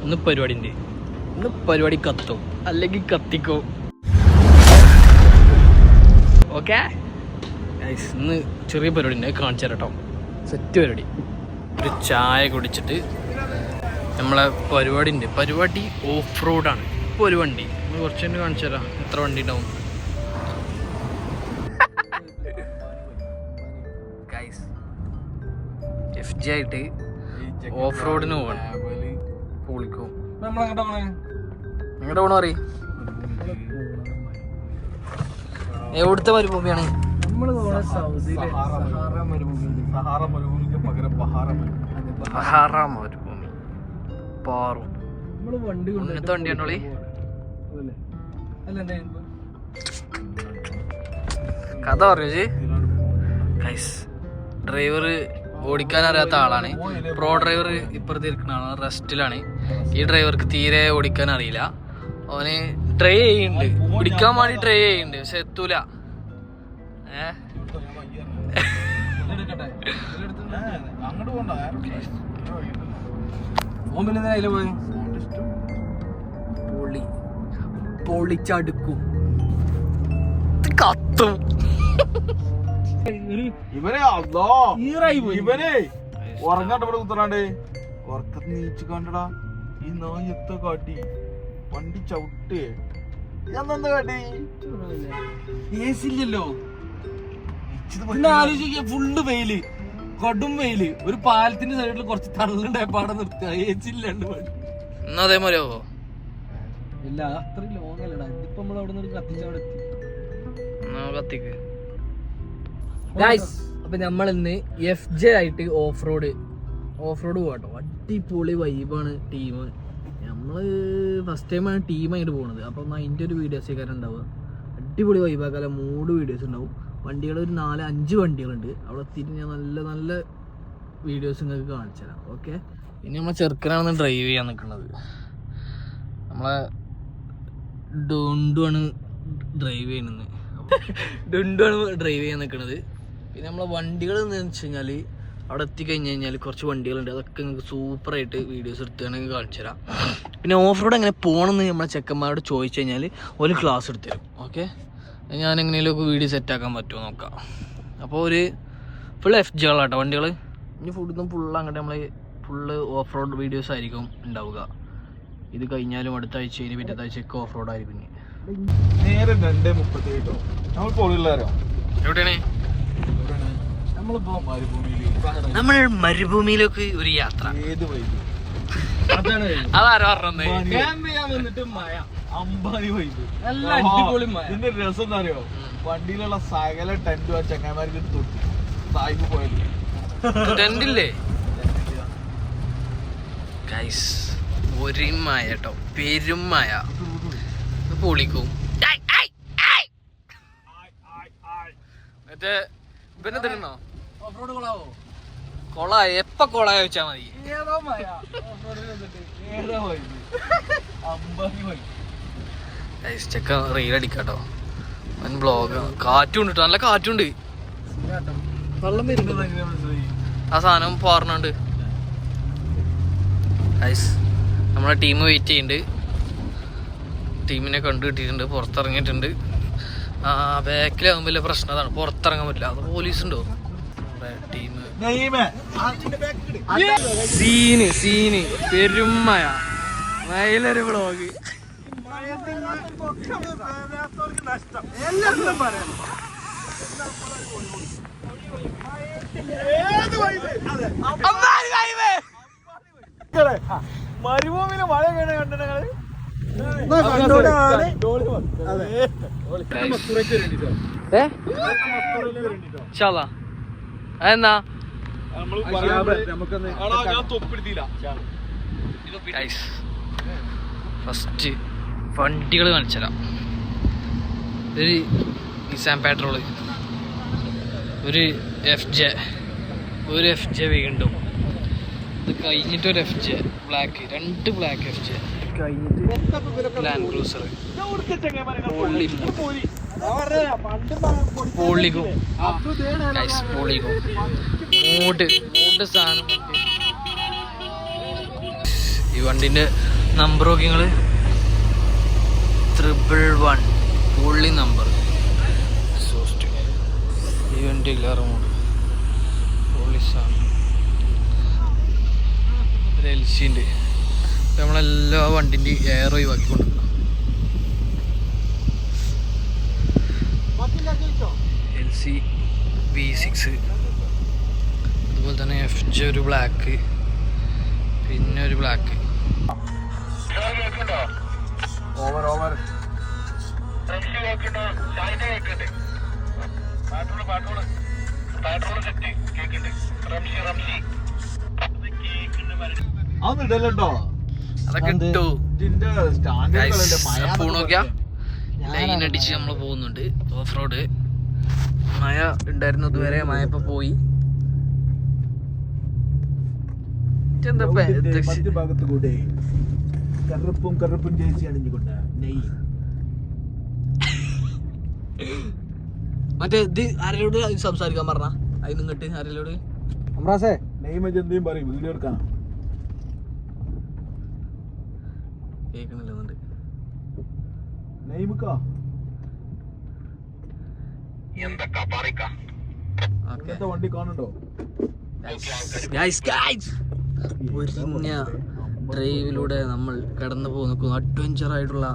ഇന്ന് പരിപാടി ഉണ്ട്. ഇന്ന് പരിപാടി കത്തും അല്ലെങ്കിൽ കത്തിക്കും. ഓക്കെ ഇന്ന് ചെറിയ പരിപാടി ഉണ്ട്, കാണിച്ചു തരാം കേട്ടോ. സെറ്റ് പരിപാടി. ഒരു ചായ കുടിച്ചിട്ട് നമ്മളെ പരിപാടി ഉണ്ട്. പരിപാടി ഓഫ് റോഡാണ്. ഇപ്പോൾ ഒരു വണ്ടി കുറച്ച് തന്നെ കാണിച്ചു തരാം എത്ര വണ്ടി ഉണ്ടാവും. FJ ആയിട്ട് ഓഫ് റോഡിന് പോകണം. പൊളിക്കും. നിങ്ങളുടെ പോണ പറയും എവിടുത്തെ മരുഭൂമിയാണ്? സഹാറ മരുഭൂമി. പാറും ഇന്നത്തെ വണ്ടിയാണോളി. കഥ പറഞ്ഞു ഗൈസ്. ഡ്രൈവർ ഓടിക്കാൻ അറിയാത്ത ആളാണ്. പ്രോ ഡ്രൈവർ ഇപ്പുറത്ത് ഇരിക്കുന്ന ആളാണ്, റെസ്റ്റിലാണ്. ഈ ഡ്രൈവർക്ക് തീരെ ഓടിക്കാൻ അറിയില്ല. അവന് ട്രൈ ചെയ്യുന്നുണ്ട്, ഓടിക്കാൻ വേണ്ടി ട്രൈ ചെയ്യുന്നുണ്ട്, പക്ഷെ എത്തൂല. പൊളിച്ചടുക്കും കത്തും. ഇവനെ ഉറങ്ങാണ്ട് ഇവിടെ കുത്തറാണ്ട് ഉറക്കത്ത് നീച്ച് കണ്ടടാ. ഈ നായത്തെ കാട്ടി വണ്ടി ചവിട്ടേ. ഞാൻ എന്താ കാട്ടി? ഏസില്ലല്ലോ. ആലോചിക്ക, ഫുള്ള് വെയില്, കൊടും വെയില്. ഒരു പാലത്തിന്റെ സൈഡിൽ കുറച്ച് തള്ളുണ്ടായ പാടെ നിർത്തുക. ഏസില്ലാണ്ട് അതേമാതിരി ആവോ? ഇല്ല, അത്ര ലോങ് അല്ലടാ. ഇതിപ്പോ നമ്മൾ അവിടെ നിന്ന് കത്തിച്ചവിടെ കത്തിക്ക്. അപ്പൊ നമ്മളിന്ന് FJ ആയിട്ട് ഓഫ് റോഡ് പോകട്ടോ. അടിപൊളി വൈബാണ് ടീം. നമ്മള് ഫസ്റ്റ് ടൈമാണ് ടീമായിട്ട് പോണത്. അപ്പം അതിൻ്റെ ഒരു വീഡിയോസ് കാര്യം ഉണ്ടാവുക. അടിപൊളി വൈബാക്കാല 3 വീഡിയോസ് ഉണ്ടാവും. വണ്ടികൾ ഒരു 4-5 വണ്ടികളുണ്ട്. അവിടെ എത്തിയിട്ട് ഞാൻ നല്ല നല്ല വീഡിയോസ് നിങ്ങൾക്ക് കാണിച്ചു തരാം. ഓക്കെ, പിന്നെ നമ്മളെ ചെറുക്കനാണ് ഡ്രൈവ് ചെയ്യാൻ നിൽക്കുന്നത്. നമ്മളെ ഡുണ്ടുവാണ് ഡ്രൈവ് ചെയ്യുന്നത്. ഡ്രൈവ് ചെയ്യാൻ നിൽക്കുന്നത്. പിന്നെ നമ്മളെ വണ്ടികൾ എന്ന് വെച്ച് കഴിഞ്ഞാൽ അവിടെ എത്തിക്കഴിഞ്ഞ് കഴിഞ്ഞാൽ കുറച്ച് വണ്ടികളുണ്ട്. അതൊക്കെ നിങ്ങൾക്ക് സൂപ്പറായിട്ട് വീഡിയോസ് എടുത്തുകയാണെങ്കിൽ കാണിച്ചു തരാം. പിന്നെ ഓഫ് റോഡ് എങ്ങനെ പോകണമെന്ന് നമ്മളെ ചെക്കന്മാരോട് ചോദിച്ചു കഴിഞ്ഞാൽ ഒരു ക്ലാസ് എടുത്തു തരും. ഓക്കെ, ഞാൻ എങ്ങനെയൊക്കെ വീഡിയോ സെറ്റാക്കാൻ പറ്റുമോ നോക്കാം. അപ്പോൾ ഒരു ഫുൾ FJ വണ്ടികൾ. ഇനി ഫുള്ള് അങ്ങോട്ട് നമ്മൾ ഫുള്ള് ഓഫ് റോഡ് വീഡിയോസ് ആയിരിക്കും ഉണ്ടാവുക. ഇത് കഴിഞ്ഞാലും അടുത്ത ആഴ്ച ഇനി പിറ്റത്തെ ആഴ്ചയൊക്കെ ഓഫ് റോഡ് ആയിരിക്കും. നേരെ 2:37 നമ്മൾ പോളില്ലാരോ. എവിടെയാണ് നമ്മൾ? മരുഭൂമിയിലേക്ക് ഒരു യാത്ര. ഏത് വൈബ്? അതാരോ പറഞ്ഞത്. അമ്പാനി വൈബ്. ഇതിന്റെ രസം എന്താ അറിയോ? വണ്ടിയിലുള്ള സകല ടെന്റ് ആ ചങ്ങായിമാർക്ക് തൊട്ട് തായ്പ് പോയല്ലോ. ടെന്റില്ലേ ഗൈസ്? ഒരു മായ കേട്ടോ, പെരുമായ. പൊളിക്കും. മറ്റേ പിന്നെ തരുന്നോ കൊള? എപ്പ കൊള ചോദിച്ചാ മതി. ചെക്ക റീലടിക്കാട്ടോ. ബ്ലോഗ്. കാറ്റുണ്ട് കേട്ടോ, നല്ല കാറ്റുണ്ട്. ആ സാധനം പാർന്നുണ്ട്. നമ്മളെ ടീം വെയിറ്റ് ചെയ്യുന്നുണ്ട്. ടീമിനെ കണ്ടു കിട്ടിയിട്ടുണ്ട്, പുറത്തിറങ്ങിയിട്ടുണ്ട്. ബാക്കിലാകുമ്പോൾ വലിയ പ്രശ്നം അതാണ്, പുറത്തിറങ്ങാൻ പറ്റില്ല. അത് പോലീസ് ഉണ്ടോ? ടീം സീന് പെരുമയ വയലൊരു വ്ളോഗ്. മരുഭൂമിയിലെ മഴ കണ്ടിട്ട് അതെന്നാ ഫസ്റ്റ് വണ്ടികൾ കാണിച്ചുതരാം. ഒരു നിസാൻ പെട്രോള്, ഒരു FJ വീണ്ടും. ഇത് കഴിഞ്ഞിട്ട് ഒരു FJ ബ്ലാക്ക്, 2 ബ്ലാക്ക് FJ കഴിഞ്ഞിട്ട് ലാൻഡ് ക്രൂസർ പൊളിക്കും. മൂട് സാധനം. ഈ വണ്ടിന്റെ നമ്പർ നോക്കി നിങ്ങൾ 111 പുള്ളി നമ്പർ ഇവൻ്റ് ഇല്ല റോഡ് പോലീസാണ് ഒരു LC ഉണ്ട്. നമ്മളെല്ലാ വണ്ടിൻ്റെ എയർ ഒഴിവാക്കിക്കൊണ്ട് LC V6 അതുപോലെ തന്നെ FJ ഒരു ബ്ലാക്ക് പിന്നെ ഒരു ബ്ലാക്ക് ഓവർ ഓവർ അതൊന്നും ഇടല്ലോ. അതൊക്കെ ഇട്ടു. ഫോൺ നോക്കിയാ ലൈൻ അടിച്ച് നമ്മൾ പോകുന്നുണ്ട് ഓഫ് റോഡ്. മഴ ഉണ്ടായിരുന്നു ഇതുവരെ, മഴ ഇപ്പൊ പോയി. ഭാഗത്ത് കൂടെ കറുപ്പും കറുപ്പും ചേച്ചി അണിഞ്ഞുകൊണ്ട് നെയ് മറ്റേ ഇത് ആരെയോട് സംസാരിക്കാൻ പറഞ്ഞ അതിന് ഇങ്ങോട്ട് ആരെയോട് നെയ് മറ്റെന്തെങ്കിലും പറയും വീഡിയോ എടുക്കാൻ കേൾക്കണില്ല. നെയ്മുക്കാ വണ്ടി കാണുന്നുണ്ടോ? പൊരിഞ്ഞ ഡ്രൈവിലൂടെ നമ്മൾ കടന്നു പോകുന്ന അഡ്വഞ്ചർ ആയിട്ടുള്ള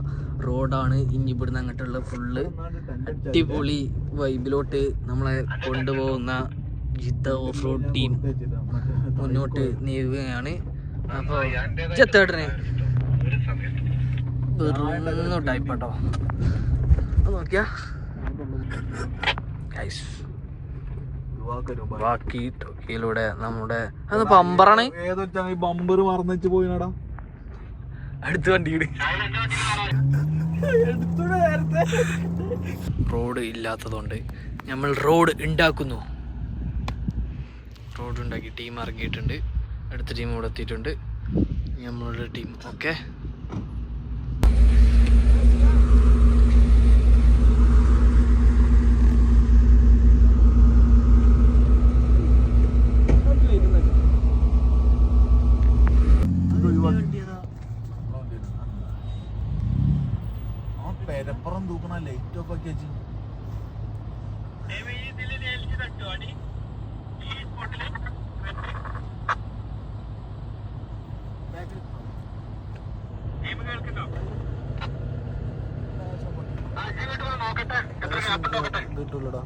റോഡാണ് ഇനി ഇവിടുന്ന് അങ്ങോട്ടുള്ള ഫുള്ള് അടിപൊളി വൈബിലോട്ട് നമ്മളെ കൊണ്ടുപോകുന്ന ജിദ്ദ ഓഫ് റോഡ് ടീം മുന്നോട്ട് നീങ്ങുകയാണ്. അപ്പോൾ ജത്തേട്ടനെ ടൈപ്പാട്ടോ നോക്കിയാ ബാക്കി ടോക്കിയിലൂടെ നമ്മുടെ അത് ബമ്പറാണ്. ബമ്പർ മറന്നു പോയിനാടാ അടുത്ത വണ്ടിയുടെ റോഡ് ഇല്ലാത്തതുകൊണ്ട് നമ്മൾ റോഡ് ഉണ്ടാക്കുന്നു. റോഡ് ഉണ്ടാക്കി ടീം ഇറങ്ങിയിട്ടുണ്ട്. അടുത്ത ടീം ഇവിടെ എത്തിയിട്ടുണ്ട്. നമ്മളുടെ ടീം ഓക്കെ. പെരപ്പുറം തൂക്കണ ലൈറ്റ് ഓഫ് ആക്കി വെച്ച് കിട്ടൂലടാ.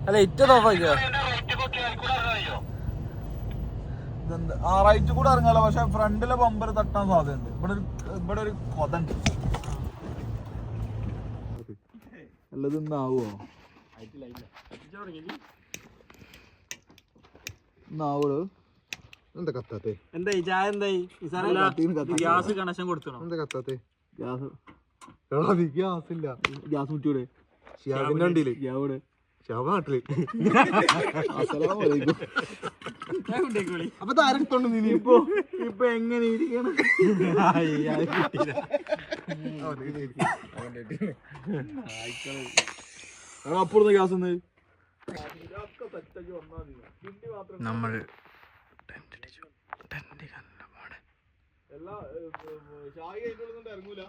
അല്ല ഏറ്റവും ഓഫാക്കിയോ ആ റൈറ്റ് കൂടെ ഇറങ്ങാലോ. പക്ഷെ ഫ്രണ്ടിലെ ബമ്പർ തട്ടാൻ സാധ്യതയുണ്ട്. ഇവിടെ ഒരു കൊതുണ്ട്. അല്ലതൊന്നാവോ എന്നാവോ എന്താ കത്താത്തെ? എന്തായി ചായ എന്തായി? ഗ്യാസ് കണക്ഷൻ കൊടുത്തോ? എന്താ കത്താത്തെ? ഗ്യാസ് ഇല്ല. ഗ്യാസ് മുറ്റിയൂടെ? ഷിയാബിന്റെ വണ്ടിയില് ഷിയാബോടെ ഷാബ് നാട്ടില്. അപ്പൊ താരെടുത്തോണ്ട് നീ ഇപ്പൊ എങ്ങനെ ഇരിക്കണം? അപ്പുറത്ത് ഗ്യാസ് നമ്മൾ ഇറങ്ങൂല.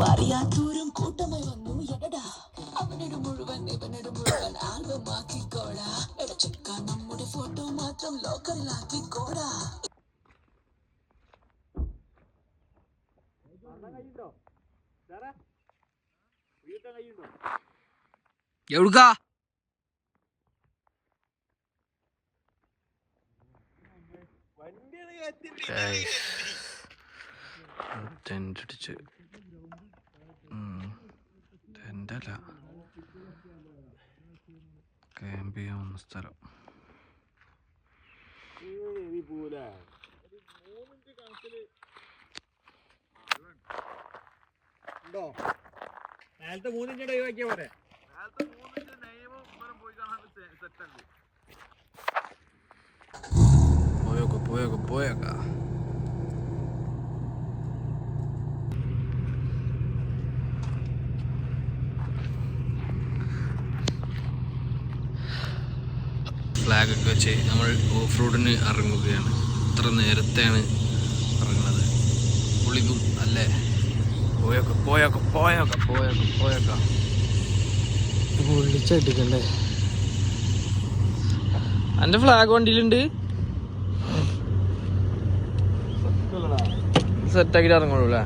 പറയാത്തൂരും കൂട്ടമായി വന്നു എടടാ അവനോട് മുഴുവൻ ഇവനോട് മുഴുവൻ ആൽബമാക്കിക്കോടാ എടച്ചക്ക നമ്മുടെ ഫോട്ടോ മാത്രം ലോക്കറിലാക്കിക്കോടാ. എവിടുക്കാ? ടെൻ്റടിച്ച് ടെൻ്റല്ല ക്യാമ്പ് ചെയ്യാവുന്ന സ്ഥലം. നേരത്തെ 3 ഇഞ്ച് ഒഴിവാക്കിയ പോലെ. നേരത്തെ 3 ഇഞ്ച് നെയ്മം പോയി കാണാൻ പോയേക്ക ഫ്ലാഗ് ഒക്കെ വെച്ച് നമ്മൾ ഓഫ് റോഡിന് ഇറങ്ങുകയാണ്. ഇത്ര നേരത്തെയാണ് ഇറങ്ങുന്നത്. പൊളിക്കും അല്ലേ? പോയേക്ക പൊളിച്ചെടുക്കണ്ടേ? എൻ്റെ ഫ്ലാഗ് വണ്ടിയിലുണ്ട്. സെറ്റാക്കിട്ട് ഇറങ്ങുള്ളൂ അല്ലേ?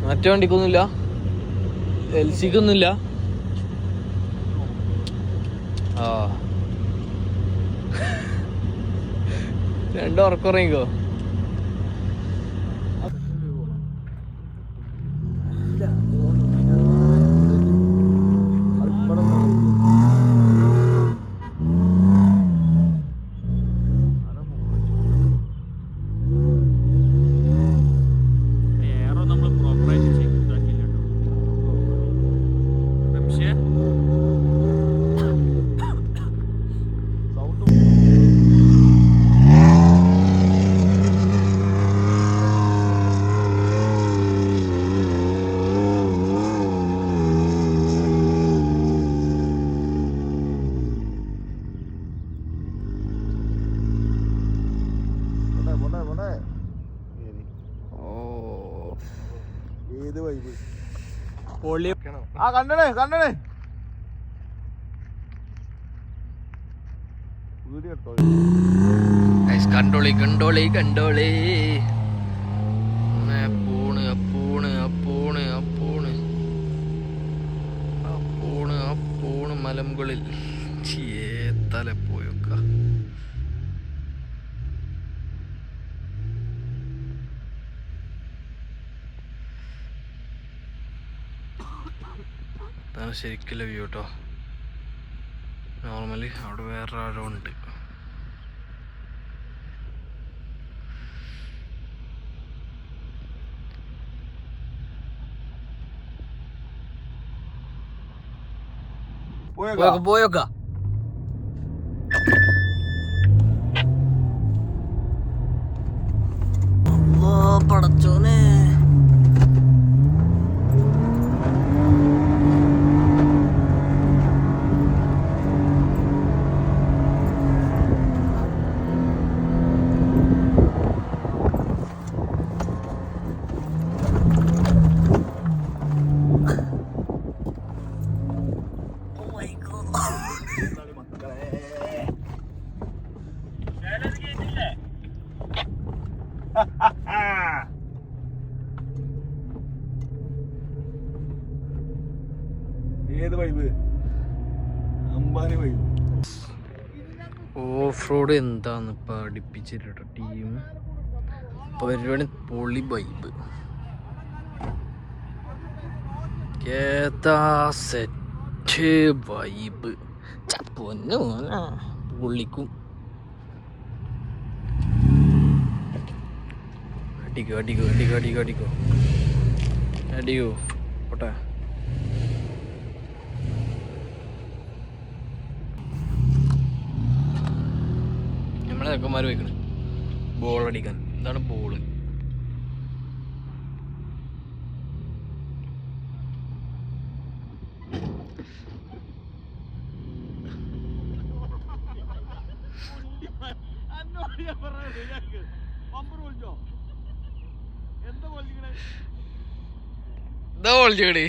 മറ്റേ വണ്ടിക്കൊന്നുമില്ല, എൽസിക്കൊന്നുമില്ല. ആ രണ്ടും ഉറക്കുറങ്ങിക്കോ. കണ്ടേ കണ്ടോളി അപ്പോണ് മലമുകളിൽ തല പോയൊക്ക. അതാണ് ശരിക്കുള്ള വ്യൂ കേട്ടോ. നോർമലി അവിടെ വേറെ ആരോ ഉണ്ട്. പോയൊക്ക പടച്ചോനെ. ഏത് vibe? Ambani vibe. Off road എന്താന്ന് പഠിപ്പിച്ചിട്ടോ ടീം. പരിപാടി പൊളി വൈബ്. Set vibe. പൊന്നു പൊള്ളിക്കും. അടിക്കോ പോട്ടെ. നമ്മളെ ചെക്കന്മാർ വയ്ക്കണ് ബോൾ അടിക്കാൻ. ഇതാണ് ബോള്. എന്താ പൊളിച്ചേടി?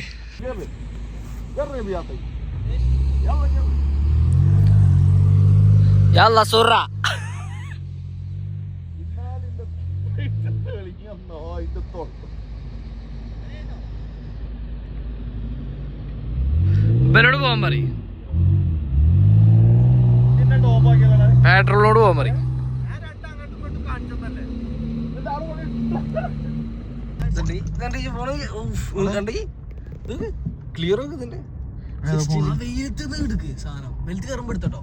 യാല്ല സുറ. ഇവരോട് പോകാൻ പറയും. പെട്രോളിനോട് പോകാൻ പറയും. ക്ലിയർ സാധനം വെലുത്ത് കയറുമ്പോ എടുത്തോ.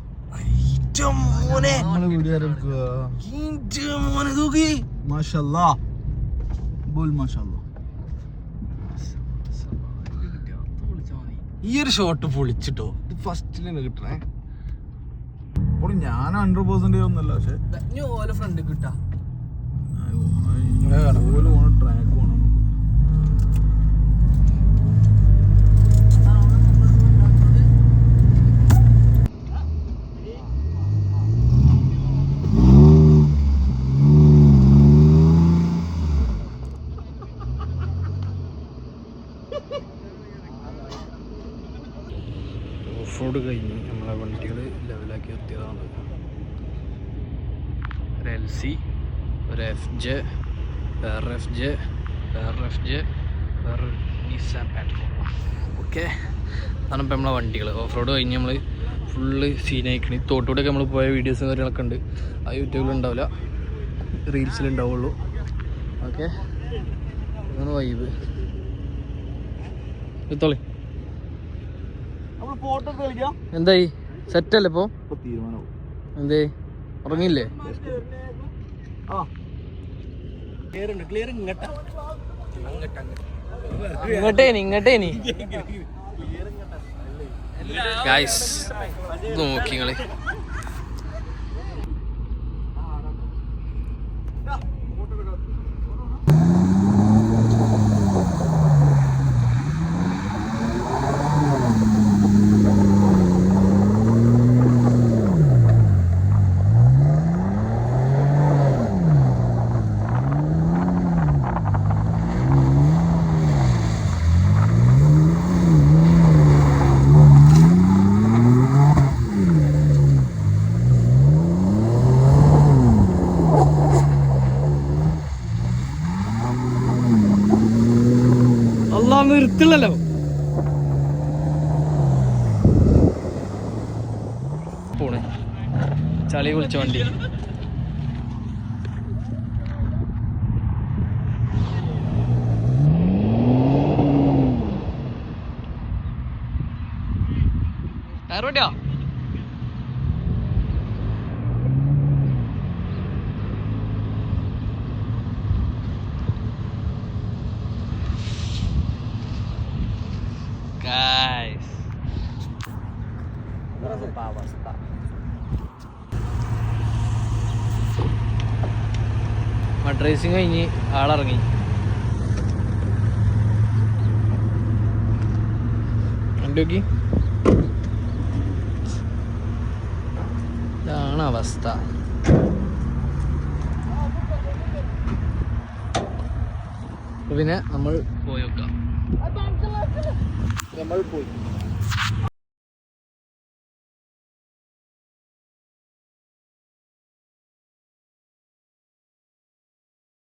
ഈ ഒരു ഷോട്ട് പൊളിച്ചിട്ടോ. ഇത് ഫസ്റ്റിൽ തന്നെ കിട്ടണേ. അപ്പോൾ ഞാൻ 100% ഒന്നല്ല, പക്ഷെ ഓരോ ഫ്രണ്ട് കിട്ടാ ട്രാക്ക് പോകണം. ഓഫ് റോഡ് കഴിഞ്ഞ് നമ്മളെ വണ്ടികൾ ലെവലാക്കി എത്തിയതാണ്. ഒരു LC, ഒരു FJ, വേറെ FJ, വേറെ നിസാൻ പാട്രോൾ. ഓക്കെ, അതാണ് ഇപ്പം നമ്മളെ വണ്ടികൾ. ഓഫ് റോഡ് കഴിഞ്ഞ് നമ്മൾ ഫുള്ള് സീനായിക്കണി. തോട്ടോടൊക്കെ നമ്മൾ പോയ വീഡിയോസും കാര്യങ്ങളൊക്കെ ഉണ്ട്. ആ യൂട്യൂബിലുണ്ടാവില്ല, റീൽസിലുണ്ടാവുള്ളൂ. ഓക്കെ, അതാണ് വൈബ്. എത്തോളി. എന്തായി, സെറ്റല്ലേ ഇപ്പൊ? എന്തേ ഉറങ്ങിയില്ലേ? ഇങ്ങട്ടേനി ഗൈസ് നോക്കിങ്ങള്. നിർത്തില്ലല്ലോ. പോണേ ചളി വിളിച്ച വണ്ടി. ടയർ വണ്ടിയാ. Guys, അവസ്ഥ മഡ് റേസിങ് കഴിഞ്ഞ് ആളിറങ്ങി. വണ്ടി നോക്കി, ഇതാണ് അവസ്ഥ. പിന്നെ നമ്മൾ പോയി.